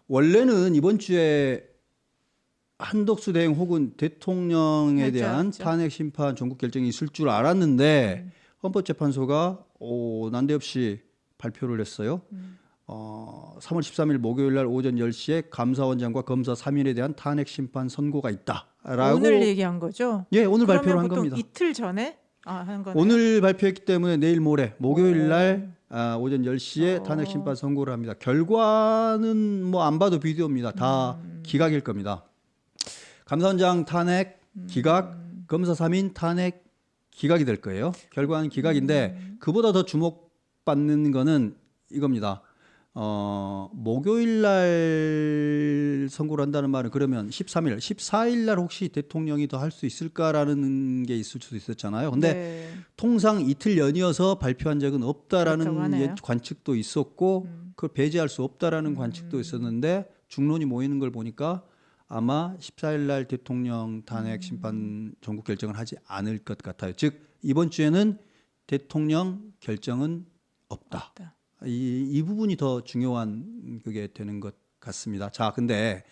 원래는 이번 주에 한덕수 대행 혹은 대통령에 대한 했죠. 탄핵 심판 전국 결정이 있을 줄 알았는데 헌법재판소가 난데없이 발표를 했어요. 3월 13일 목요일 날 오전 10시에 감사원장과 검사 3인에 대한 탄핵 심판 선고가 있다라고. 오늘 얘기한 거죠? 예, 오늘 그러면 발표를 한 보통 겁니다. 이틀 전에 한 거네요. 오늘 발표했기 때문에 내일 모레 목요일 날 오전 10시에 어. 탄핵 심판 선고를 합니다. 결과는 뭐 안 봐도 비디오입니다. 다 기각일 겁니다. 감사원장 탄핵 기각, 검사 3인 탄핵 기각이 될 거예요. 결과는 기각인데 그보다 더 주목받는 거는 이겁니다. 목요일 날 선고를 한다는 말은 그러면 13일, 14일 날 혹시 대통령이 더 할 수 있을까라는 게 있을 수도 있었잖아요. 근데 네. 통상 이틀 연이어서 발표한 적은 그렇다고 없다라는 하네요. 관측도 있었고 그걸 배제할 수 없다라는 관측도 있었는데 중론이 모이는 걸 보니까 아마 14일 날 대통령 탄핵 심판 전국 결정을 하지 않을 것 같아요. 즉 이번 주에는 대통령 결정은 없다. 이 부분이 더 중요한 그게 되는 것 같습니다. 자, 근데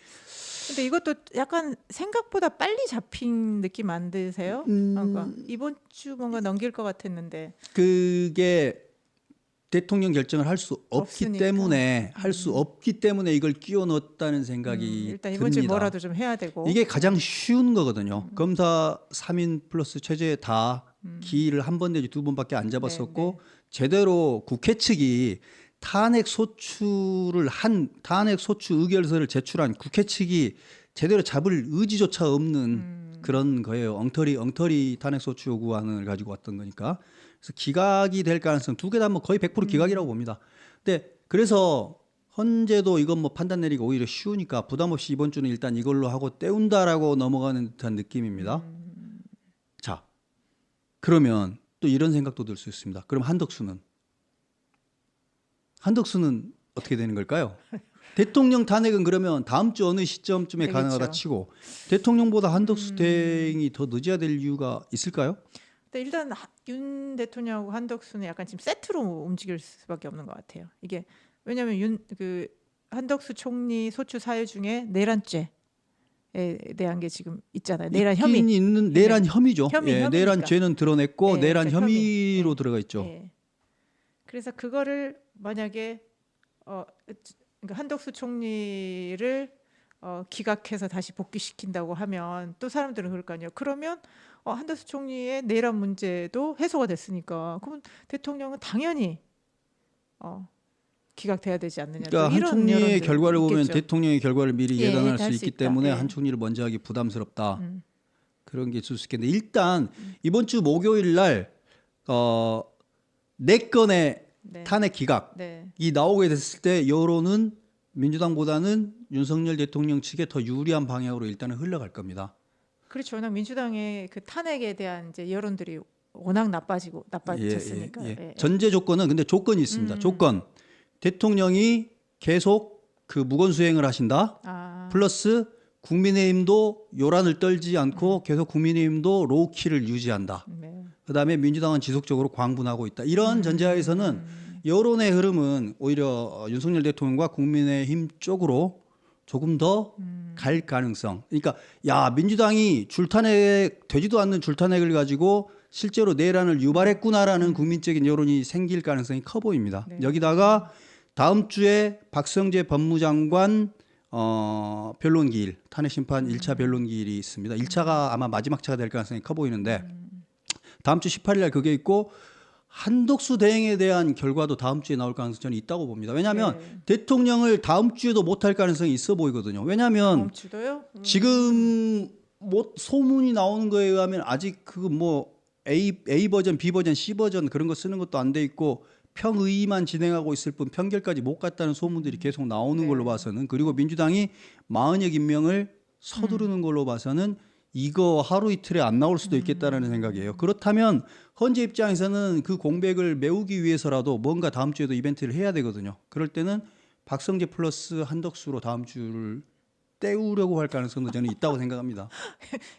이것도 약간 생각보다 빨리 잡힌 느낌 안 드세요? 그러니까 이번 주 뭔가 넘길 것 같았는데 그게 대통령 결정을 할 수 없기 없으니까. 때문에 이걸 끼워 넣었다는 생각이 일단 이번 주에 듭니다. 뭐라도 좀 해야 되고 이게 가장 쉬운 거거든요. 검사 3인 플러스 최저에 다 기일을 한 번 내지 두 번밖에 안 잡았었고 제대로 국회 측이 탄핵 소추 의결서를 제출한 국회 측이 제대로 잡을 의지조차 없는 그런 거예요. 엉터리 탄핵 소추 요구안을 가지고 왔던 거니까. 그래서 기각이 될 가능성 두 개 다 뭐 거의 100% 기각이라고 봅니다. 근데 그래서 헌재도 이건 뭐 판단 내리기 오히려 쉬우니까 부담 없이 이번 주는 일단 이걸로 하고 때운다라고 넘어가는 듯한 느낌입니다. 자, 그러면 또 이런 생각도 들 수 있습니다. 그럼 한덕수는 어떻게 되는 걸까요? 대통령 탄핵은 그러면 다음 주 어느 시점쯤에 되겠죠. 가능하다 치고 대통령보다 한덕수 대행이 더 늦어야 될 이유가 있을까요? 근데 일단 윤 대통령하고 한덕수는 약간 지금 세트로 움직일 수밖에 없는 것 같아요. 이게 왜냐하면 한덕수 총리 소추 사유 중에 내란죄에 대한 게 지금 있잖아요. 내란 혐의. 있는 내란 혐의죠. 혐의니까. 내란 죄는 드러냈고 네, 내란 그러니까 혐의로 혐의. 들어가 있죠. 그래서 그거를 만약에 그러니까 한덕수 총리를 기각해서 다시 복귀시킨다고 하면 또 사람들은 그럴 거 아니에요. 그러면 한덕수 총리의 내란 문제도 해소가 됐으니까 그러면 대통령은 당연히 기각돼야 되지 않느냐. 그러니까 한 이런 총리의 여론들도 결과를 보면 있겠죠. 대통령의 결과를 미리 예단할 수 할 있기 있다. 때문에 한 총리를 먼저 하기 부담스럽다. 그런 게 있을 수 있겠는데 일단 이번 주 목요일 날 4건의 탄핵 기각이 나오게 됐을 때 여론은 민주당보다는 윤석열 대통령 측에 더 유리한 방향으로 일단은 흘러갈 겁니다. 그렇죠. 워낙 민주당의 그 탄핵에 대한 이제 여론들이 워낙 나빠졌으니까. 전제 조건은 근데 조건이 있습니다. 조건 대통령이 계속 그 무건 수행을 하신다. 플러스 국민의힘도 요란을 떨지 않고 계속 국민의힘도 로우키를 유지한다. 그다음에 민주당은 지속적으로 광분하고 있다. 이런 전제하에서는 여론의 흐름은 오히려 윤석열 대통령과 국민의힘 쪽으로 조금 더 갈 가능성. 그러니까 민주당이 되지도 않는 줄탄핵을 가지고 실제로 내란을 유발했구나라는 국민적인 여론이 생길 가능성이 커 보입니다. 여기다가 다음 주에 박성재 법무장관 변론기일, 탄핵심판 1차 변론기일이 있습니다. 1차가 아마 마지막 차가 될 가능성이 커 보이는데 다음 주 18일 날 그게 있고 한덕수 대행에 대한 결과도 다음 주에 나올 가능성이 저는 있다고 봅니다. 왜냐하면 대통령을 다음 주에도 못할 가능성이 있어 보이거든요. 왜냐하면 다음 주도요? 지금 뭐 소문이 나오는 거에 의하면 아직 그 뭐 A 버전, B 버전, C 버전 그런 거 쓰는 것도 안 돼 있고 평의만 진행하고 있을 뿐 평결까지 못 갔다는 소문들이 계속 나오는 걸로 봐서는 그리고 민주당이 40여 김명을 서두르는 걸로 봐서는 이거 하루 이틀에 안 나올 수도 있겠다라는 생각이에요. 그렇다면 헌재 입장에서는 그 공백을 메우기 위해서라도 뭔가 다음 주에도 이벤트를 해야 되거든요. 그럴 때는 박성재 플러스 한덕수로 다음 주를 때우려고 할 가능성도 저는 있다고 생각합니다.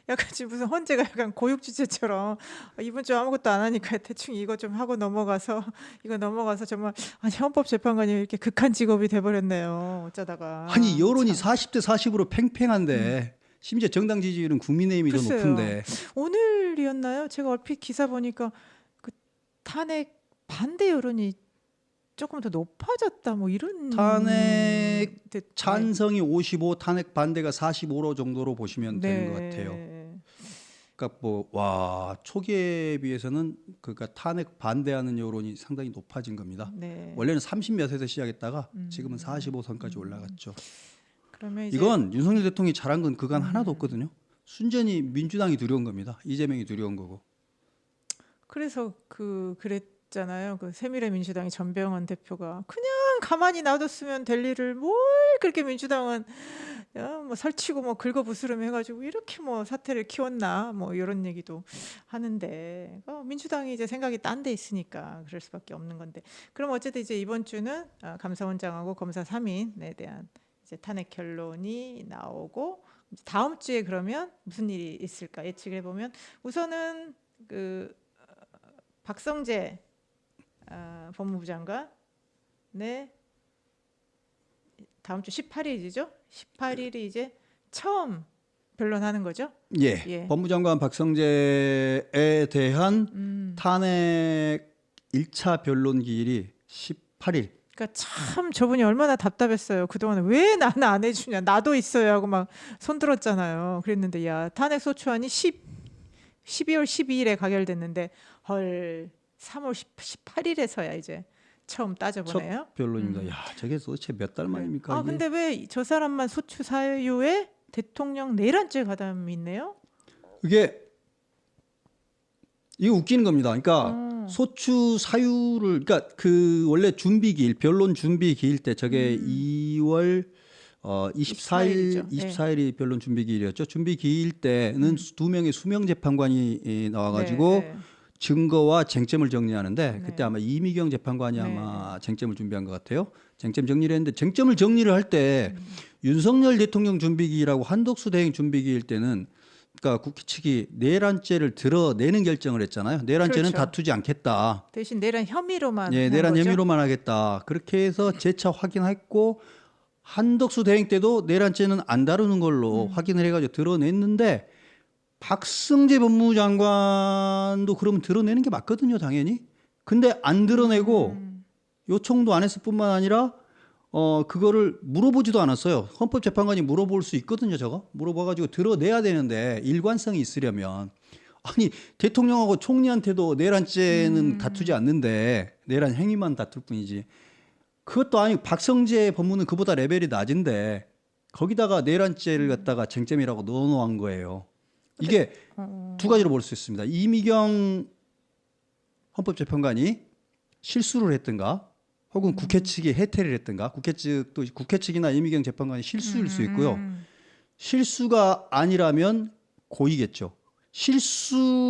약간 지금 무슨 헌재가 약간 고육 주제처럼 이분 좀 아무것도 안 하니까 대충 이거 좀 하고 넘어가서 이거 넘어가서 정말 아니 헌법재판관이 이렇게 극한 직업이 돼버렸네요. 어쩌다가 아니 여론이 참. 40대 40으로 팽팽한데 심지어 정당 지지율은 국민의힘이 더 글쎄요. 높은데 오늘이었나요? 제가 얼핏 기사 보니까 그 탄핵 반대 여론이 조금 더 높아졌다 뭐 이런 탄핵 듯- 찬성이 55, 탄핵 반대가 45로 정도로 보시면 되는 것 같아요. 네. 그러니까 와 초기에 비해서는 그러니까 탄핵 반대하는 여론이 상당히 높아진 겁니다. 네. 원래는 30몇에서 시작했다가 지금은 45선까지 올라갔죠. 그러면 이제 이건 윤석열 대통령이 잘한 건 그간 하나도 없거든요. 순전히 민주당이 두려운 겁니다. 이재명이 두려운 거고. 그래서 그랬잖아요. 그 새미래민주당의 전병헌 대표가 그냥 가만히 놔뒀으면 될 일을 뭘 그렇게 민주당은 뭐 설치고 뭐 긁어부스럼 해가지고 이렇게 뭐 사태를 키웠나 뭐 이런 얘기도 하는데 민주당이 이제 생각이 딴 데 있으니까 그럴 수밖에 없는 건데 그럼 어쨌든 이제 이번 주는 감사원장하고 검사 3인에 대한 이제 탄핵 결론이 나오고 이제 다음 주에 그러면 무슨 일이 있을까 예측을 해보면 우선은 박성재 법무부 장관의 다음 주 18일이죠. 18일이 이제 처음 변론하는 거죠. 예. 법무장관 박성재에 대한 탄핵 1차 변론 기일이 18일. 그러니까 참 저분이 얼마나 답답했어요. 그동안 왜 나는 안 해주냐. 나도 있어야 하고 막 손들었잖아요. 그랬는데 야 탄핵 소추안이 12월 12일에 가결됐는데 헐 3월 18일에서야 이제 처음 따져보네요. 첫 변론입니다. 야, 저게 도대체 몇 달 만입니까? 이게? 근데 왜 저 사람만 소추 사유에 대통령 내란죄 가담이 있네요? 이게 웃기는 겁니다. 그러니까 소추 사유를 그러니까 그 원래 준비 기일 변론 준비 기일 때 저게 2월 24일 24일이 변론 준비 기일이었죠. 준비 기일 때는 두 명의 수명 재판관이 나와가지고 네. 증거와 쟁점을 정리하는데 네. 그때 아마 이미경 재판관이 네. 아마 쟁점을 준비한 것 같아요. 쟁점 정리를 했는데 쟁점을 정리를 할 때 윤석열 대통령 준비기일하고 한덕수 대행 준비기일 때는 그러니까 국회 측이 내란죄를 드러내는 결정을 했잖아요. 내란죄는 그렇죠. 다투지 않겠다. 대신 내란 혐의로만 예, 한 내란 거죠? 혐의로만 하겠다. 그렇게 해서 재차 확인했고 한덕수 대행 때도 내란죄는 안 다루는 걸로 확인을 해가지고 드러냈는데 박성재 법무부 장관도 그러면 드러내는 게 맞거든요, 당연히. 근데 안 드러내고 요청도 안 했을 뿐만 아니라 그거를 물어보지도 않았어요. 헌법재판관이 물어볼 수 있거든요, 저거. 물어봐가지고 드러내야 되는데 일관성이 있으려면 아니 대통령하고 총리한테도 내란죄는 다투지 않는데 내란 행위만 다툴 뿐이지. 그것도 아니고 박성재 법무는 그보다 레벨이 낮은데 거기다가 내란죄를 갖다가 쟁점이라고 넣어놓은 거예요. 이게 두 가지로 볼 수 있습니다. 이미경 헌법재판관이 실수를 했든가 혹은 국회 측이 해태를 했든가 국회 측이나 이미경 재판관이 실수일 수 있고요. 실수가 아니라면 고의겠죠.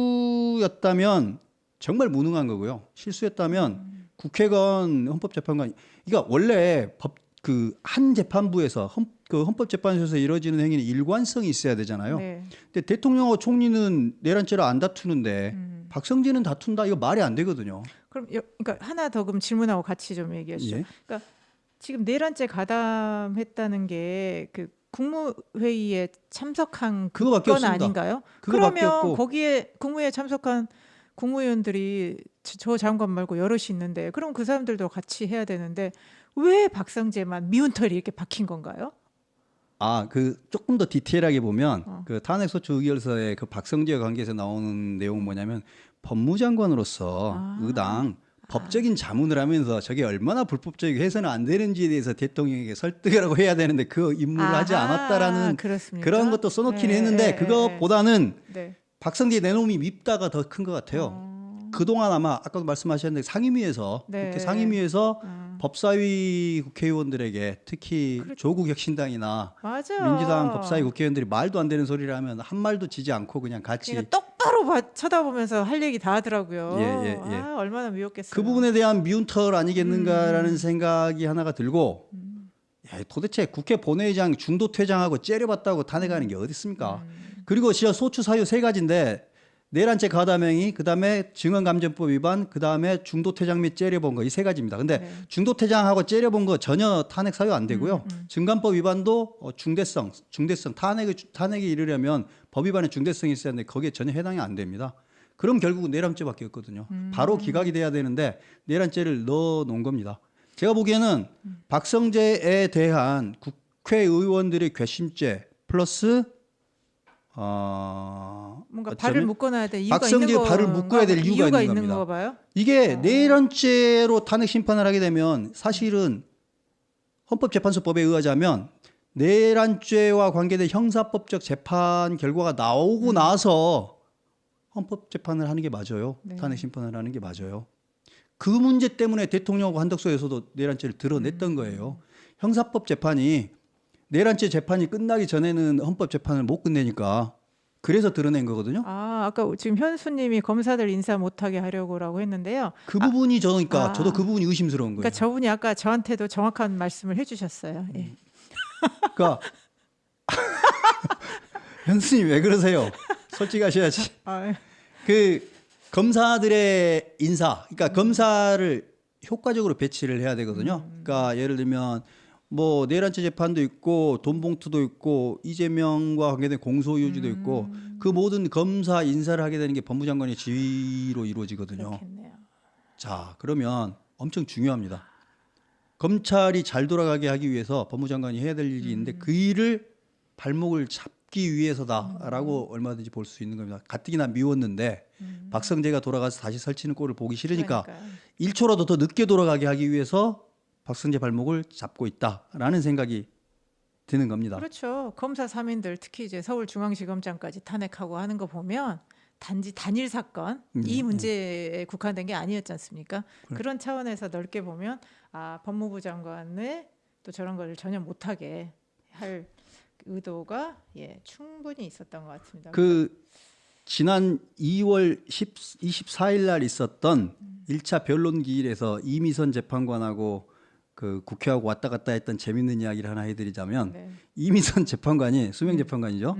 실수였다면 정말 무능한 거고요. 실수였다면 국회건 헌법재판관 그러니까 원래 한 재판부에서 헌법재판소에서 이루어지는 행위는 일관성이 있어야 되잖아요. 네. 근데 대통령하고 총리는 내란죄를 안 다투는데 박성재는 다툰다 이거 말이 안 되거든요. 그럼 그러니까 하나 더 그럼 질문하고 같이 좀 얘기하시죠. 예. 그러니까 지금 내란죄 가담했다는 게 그 국무회의에 참석한 그거밖에 건 없습니다. 아닌가요? 그거밖에 그러면 없고. 거기에 국무회의에 참석한 국무위원들이 저 장관 말고 여럿이 있는데 그럼 그 사람들도 같이 해야 되는데 왜 박성재만 미운 털이 이렇게 박힌 건가요? 조금 더 디테일하게 보면 그 탄핵소추 의결서에 그 박성재와 관계에서 나오는 내용은 뭐냐면 법무장관으로서 의당 법적인 자문을 하면서 저게 얼마나 불법적이고 해서는 안 되는지에 대해서 대통령에게 설득이라고 해야 되는데 그 임무를 하지 않았다라는 그렇습니까? 그런 것도 써놓긴 네, 했는데 네, 그것보다는 네. 박성재 내놓음이 밉다가 더 큰 것 같아요. 그동안 아마 아까도 말씀하셨는데 상임위에서 네. 국회 상임위에서 법사위 국회의원들에게 특히 조국 혁신당이나 맞아. 민주당 법사위 국회의원들이 말도 안 되는 소리를 하면 한 말도 지지 않고 그냥 같이 그러니까 똑바로 쳐다보면서 할 얘기 다 하더라고요. 예. 얼마나 미웠겠어요. 그 부분에 대한 미운 털 아니겠는가라는 생각이 하나가 들고 에이, 도대체 국회 본회의장 중도 퇴장하고 째려봤다고 탄핵하는 게 어디 있습니까? 그리고 진짜 소추 사유 세 가지인데 내란죄 가담행위, 그다음에 증언감정법 위반, 그다음에 중도 퇴장 및 째려본 거 이 세 가지입니다. 근데 네. 중도 퇴장하고 째려본 거 전혀 탄핵 사유 안 되고요. 증감법 위반도 중대성 탄핵에 이르려면 법 위반의 중대성이 있어야 하는데 거기에 전혀 해당이 안 됩니다. 그럼 결국 내란죄밖에 없거든요. 바로 기각이 돼야 되는데 내란죄를 넣어 놓은 겁니다. 제가 보기에는 박성재에 대한 국회의원들의 괘씸죄 플러스 뭔가 어쩌면 발을 묶어놔야 될 이유가 있는 박성재 거 발을 묶어야 될 이유가 있는 겁니다. 거 봐요. 이게 내란죄로 탄핵 심판을 하게 되면 사실은 헌법재판소법에 의하자면 내란죄와 관계된 형사법적 재판 결과가 나오고 나서 헌법재판을 하는 게 맞아요. 네. 탄핵 심판을 하는 게 맞아요. 그 문제 때문에 대통령하고 한덕수에서도 내란죄를 드러냈던 거예요. 형사법 재판이 내란죄 재판이 끝나기 전에는 헌법 재판을 못 끝내니까 그래서 드러낸 거거든요. 아까 지금 현수님이 검사들 인사 못하게 하려고라고 했는데요. 그 부분이 저니까 아. 저도 그 부분이 의심스러운 거예요. 그러니까 저분이 아까 저한테도 정확한 말씀을 해주셨어요. 예. 그러니까 현수님 왜 그러세요? 솔직하셔야지. 아, 그 검사들의 인사, 그러니까 검사를 효과적으로 배치를 해야 되거든요. 그러니까 예를 들면 뭐 내란죄 재판도 있고 돈봉투도 있고 이재명과 관계된 공소유지도 있고 그 모든 검사 인사를 하게 되는 게 법무장관의 지휘로 이루어지거든요. 그렇겠네요. 자, 그러면 엄청 중요합니다. 검찰이 잘 돌아가게 하기 위해서 법무장관이 해야 될 일이 있는데 그 일을 발목을 잡기 위해서다라고 얼마든지 볼 수 있는 겁니다. 가뜩이나 미웠는데 박성재가 돌아가서 다시 설치는 꼴을 보기 싫으니까 그러니까요. 1초라도 더 늦게 돌아가게 하기 위해서 박성재 발목을 잡고 있다라는 생각이 드는 겁니다. 그렇죠. 검사 3인들 특히 이제 서울중앙지검장까지 탄핵하고 하는 거 보면 단지 단일 사건 이 문제에 국한된 게 아니었지 않습니까? 그런 차원에서 넓게 보면 법무부 장관의 또 저런 걸 전혀 못하게 할 의도가 충분히 있었던 것 같습니다. 그 지난 2월 24일 날 있었던 1차 변론 기일에서 이미선 재판관하고 그 국회하고 왔다 갔다 했던 재밌는 이야기를 하나 해드리자면 네. 이미선 재판관이 수명 재판관이죠.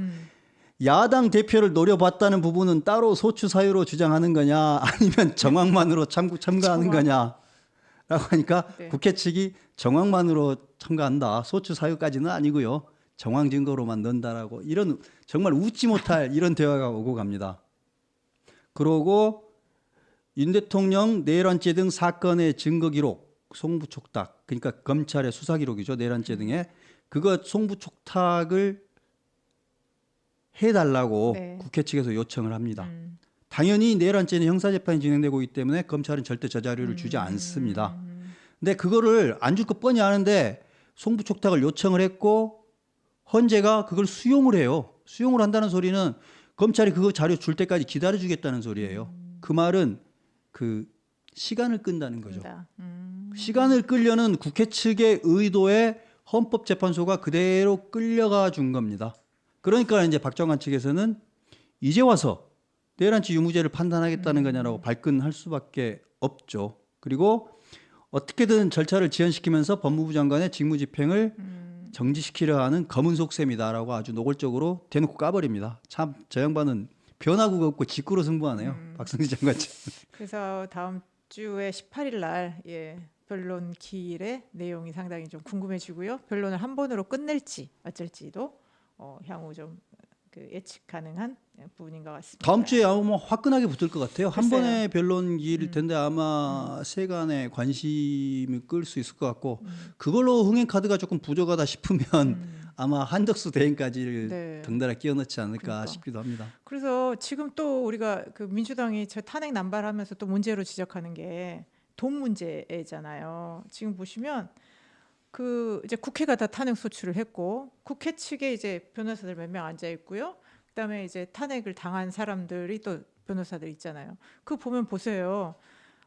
야당 대표를 노려봤다는 부분은 따로 소추 사유로 주장하는 거냐 아니면 정황만으로 첨가하는 거냐라고 하니까 네. 국회 측이 정황만으로 첨가한다. 소추 사유까지는 아니고요. 정황 증거로만 넣는다라고 이런 정말 웃지 못할 이런 대화가 오고 갑니다. 그러고 윤 대통령 내란죄 등 사건의 증거 기록 송부촉탁 그러니까 검찰의 수사 기록이죠. 내란죄 등의 그거 송부촉탁을 해달라고 네. 국회 측에서 요청을 합니다. 당연히 내란죄는 형사재판이 진행되고 있기 때문에 검찰은 절대 저 자료를 주지 않습니다. 근데 그거를 안 줄 거 뻔히 아는데 송부촉탁을 요청을 했고 헌재가 그걸 수용을 해요. 수용을 한다는 소리는 검찰이 그거 자료 줄 때까지 기다려주겠다는 소리예요. 그 말은 그 시간을 끈다는 거죠. 시간을 끌려는 국회 측의 의도에 헌법재판소가 그대로 끌려가 준 겁니다. 그러니까 이제 박정환 측에서는 이제 와서 내란죄 유무죄를 판단하겠다는 거냐라고 발끈할 수밖에 없죠. 그리고 어떻게든 절차를 지연시키면서 법무부 장관의 직무집행을 정지시키려 하는 검은 속셈이다라고 아주 노골적으로 대놓고 까버립니다. 참 저 양반은 변화구가 없고 직구로 승부하네요. 박성재 장관. 그래서 다음 주에 18일 날 변론 기일의 내용이 상당히 좀 궁금해지고요. 변론을 한 번으로 끝낼지 어쩔지도 향후 좀 그 예측 가능한 부분인 것 같습니다. 다음 주에 아마 화끈하게 붙을 것 같아요. 한 글쎄요. 번의 변론기일 텐데 아마 세간의 관심을 끌 수 있을 것 같고 그걸로 흥행 카드가 조금 부족하다 싶으면 아마 한덕수 대행까지를 네. 덩달아 끼워넣지 않을까 그러니까. 싶기도 합니다. 그래서 지금 또 우리가 그 민주당이 저 탄핵 남발하면서 또 문제로 지적하는 게 돈 문제잖아요. 지금 보시면 그 이제 국회가 다 탄핵 소추를 했고 국회 측에 이제 변호사들 몇 명 앉아 있고요. 그다음에 이제 탄핵을 당한 사람들이 또 변호사들 있잖아요. 그거 보면 보세요.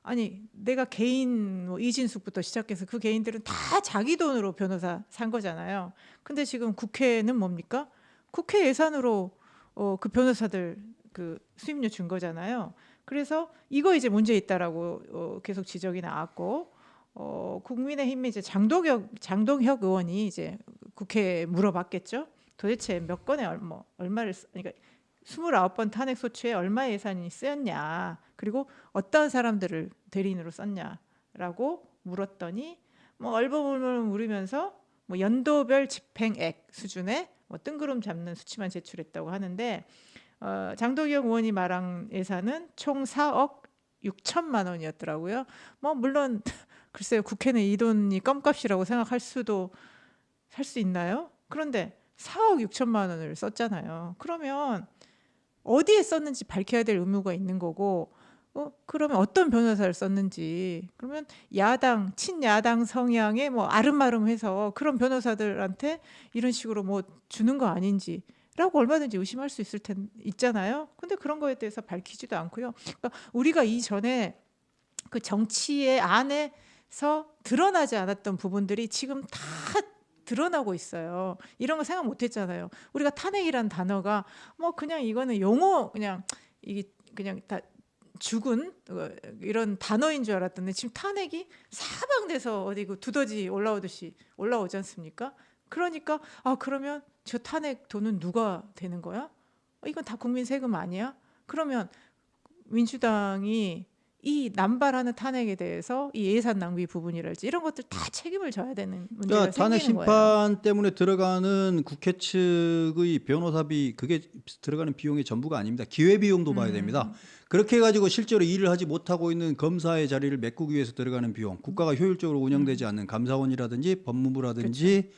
아니 내가 개인 뭐 이진숙부터 시작해서 그 개인들은 다 자기 돈으로 변호사 산 거잖아요. 근데 지금 국회는 뭡니까? 국회 예산으로 그 변호사들 그 수임료 준 거잖아요. 그래서 이거 이제 문제 있다라고 계속 지적이 나왔고 국민의힘의 이제 장동혁 의원이 이제 국회에 물어봤겠죠. 도대체 몇 건에 얼마를 그러니까 29번 탄핵 소추에 얼마 예산이 쓰였냐, 그리고 어떤 사람들을 대리인으로 썼냐라고 물었더니 뭐 얼버무림을 물으면서 뭐 연도별 집행액 수준의 뭐 뜬구름 잡는 수치만 제출했다고 하는데, 장동혁 의원이 말한 예산은 총 4억 6천만 원이었더라고요. 뭐 물론 글쎄요, 국회는 이 돈이 껌값이라고 생각할 수도 살 수 있나요? 그런데 4억 6천만 원을 썼잖아요. 그러면 어디에 썼는지 밝혀야 될 의무가 있는 거고, 그러면 어떤 변호사를 썼는지, 그러면 친야당 성향의 뭐 아름아름해서 그런 변호사들한테 이런 식으로 뭐 주는 거 아닌지라고 얼마든지 의심할 수 있잖아요. 근데 그런 거에 대해서 밝히지도 않고요. 그러니까 우리가 이전에 그 정치의 안에서 드러나지 않았던 부분들이 지금 다 드러나고 있어요. 이런 거 생각 못 했잖아요. 우리가 탄핵이란 단어가 뭐 그냥 이거는 용어, 그냥 이게 그냥 다 죽은 이런 단어인 줄 알았던데, 지금 탄핵이 사방돼서 어디 그 두더지 올라오듯이 올라오지 않습니까? 그러니까 그러면 저 탄핵 돈은 누가 되는 거야? 이건 다 국민 세금 아니야? 그러면 민주당이 이 남발하는 탄핵에 대해서 이 예산 낭비 부분이랄지 이런 것들 다 책임을 져야 되는 문제가 그러니까 탄핵 생기는 거예요. 심판 때문에 들어가는 국회 측의 변호사비, 그게 들어가는 비용의 전부가 아닙니다. 기회 비용도 봐야 됩니다. 그렇게 해가지고 실제로 일을 하지 못하고 있는 검사의 자리를 메꾸기 위해서 들어가는 비용, 국가가 효율적으로 운영되지 않는 감사원이라든지 법무부라든지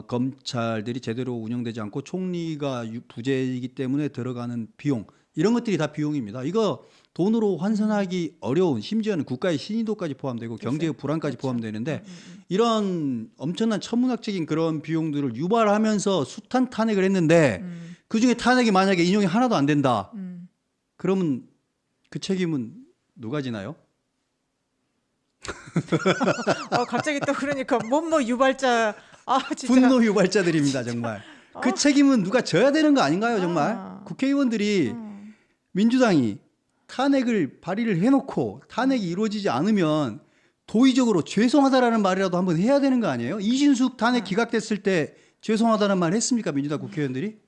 검찰들이 제대로 운영되지 않고 총리가 부재이기 때문에 들어가는 비용, 이런 것들이 다 비용입니다. 이거 돈으로 환산하기 어려운, 심지어는 국가의 신의도까지 포함되고 경제의 불안까지 그렇죠. 포함되는데, 이런 엄청난 천문학적인 그런 비용들을 유발하면서 숱한 탄핵을 했는데 그중에 탄핵이 만약에 인용이 하나도 안 된다, 그러면 그 책임은 누가 지나요? 갑자기 또 그러니까 뭐 유발자, 진짜 분노 유발자들입니다, 정말. 그 책임은 누가 져야 되는 거 아닌가요, 정말? 국회의원들이 민주당이 탄핵을 발의를 해놓고 탄핵이 이루어지지 않으면 도의적으로 죄송하다라는 말이라도 한번 해야 되는 거 아니에요? 이진숙 탄핵 기각됐을 때 죄송하다는 말 했습니까, 민주당 국회의원들이?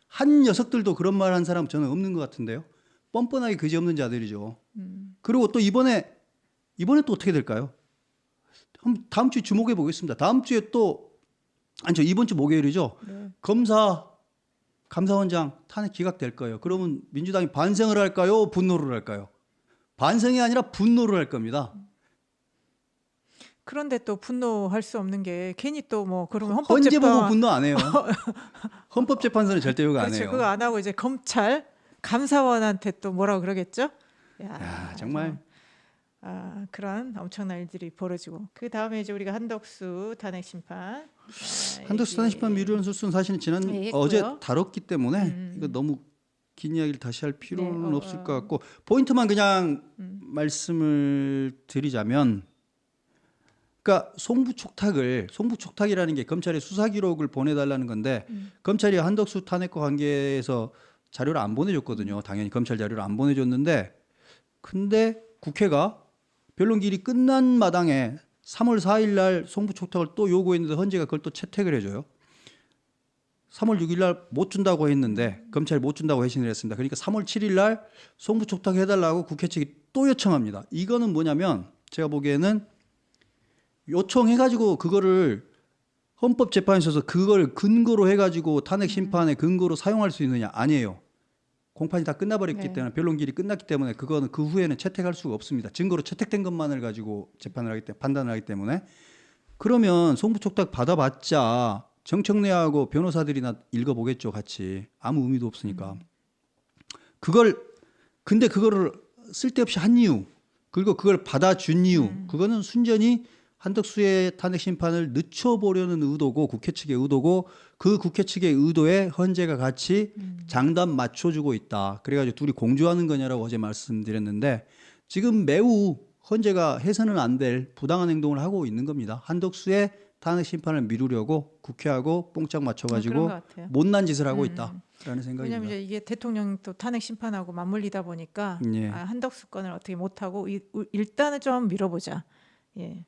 한 녀석들도 그런 말 한 사람 저는 없는 것 같은데요. 뻔뻔하게 그지없는 자들이죠. 그리고 또 이번에 또 어떻게 될까요? 다음 주에 주목해 보겠습니다. 다음 주에 또, 아니죠, 이번 주 목요일이죠. 네. 감사원장 탄핵 기각될 거예요. 그러면 민주당이 반성을 할까요? 분노를 할까요? 반성이 아니라 분노를 할 겁니다. 그런데 또 분노할 수 없는 게, 괜히 또 뭐 그러면 헌재 보고 헌법재판, 분노 안 해요. 헌법재판소는 절대 욕 안 그렇죠, 해요. 그거 안 하고 이제 검찰 감사원한테 또 뭐라고 그러겠죠? 야, 정말. 그런 엄청난 일들이 벌어지고, 그 다음에 이제 우리가 한덕수 탄핵 심판, 한덕수 탄핵 심판 미루는 수순 사실은 어제 다뤘기 때문에 이거 너무 긴 이야기를 다시 할 필요는 없을 것 같고, 포인트만 그냥 말씀을 드리자면, 그러니까 송부촉탁이라는 게 검찰의 수사 기록을 보내달라는 건데, 검찰이 한덕수 탄핵과 관계해서 자료를 안 보내줬거든요. 당연히 검찰 자료를 안 보내줬는데, 근데 국회가 변론기일이 끝난 마당에 3월 4일 날 송부촉탁을 또 요구했는데 헌재가 그걸 또 채택을 해줘요. 3월 6일 날 못 준다고 했는데 검찰이 못 준다고 회신을 했습니다. 그러니까 3월 7일 날 송부촉탁 해달라고 국회 측이 또 요청합니다. 이거는 뭐냐면, 제가 보기에는 요청해가지고 그거를 헌법재판소에서 그걸 근거로 해가지고 탄핵 심판의 근거로 사용할 수 있느냐? 아니에요. 공판이 다 끝나버렸기 때문에, 변론기일이 끝났기 때문에 그거는 그 후에는 채택할 수가 없습니다. 증거로 채택된 것만을 가지고 재판을 하기 때문에, 판단을 하기 때문에. 그러면 송부촉탁 받아봤자 정청래하고 변호사들이나 읽어보겠죠, 같이. 아무 의미도 없으니까. 근데 그거를 쓸데없이 한 이유, 그리고 그걸 받아준 이유, 그거는 순전히 한덕수의 탄핵 심판을 늦춰보려는 의도고, 국회 측의 의도고, 그 국회 측의 의도에 헌재가 같이 장단 맞춰주고 있다. 그래가지고 둘이 공조하는 거냐라고 어제 말씀드렸는데, 지금 매우 헌재가 해서는 안 될 부당한 행동을 하고 있는 겁니다. 한덕수의 탄핵 심판을 미루려고 국회하고 뽕짝 맞춰가지고 못난 짓을 하고 있다라는 생각입니다. 왜냐하면 이제 이게 대통령 또 탄핵 심판하고 맞물리다 보니까, 한덕수 건을 어떻게 못하고 일단은 좀 밀어보자. 예.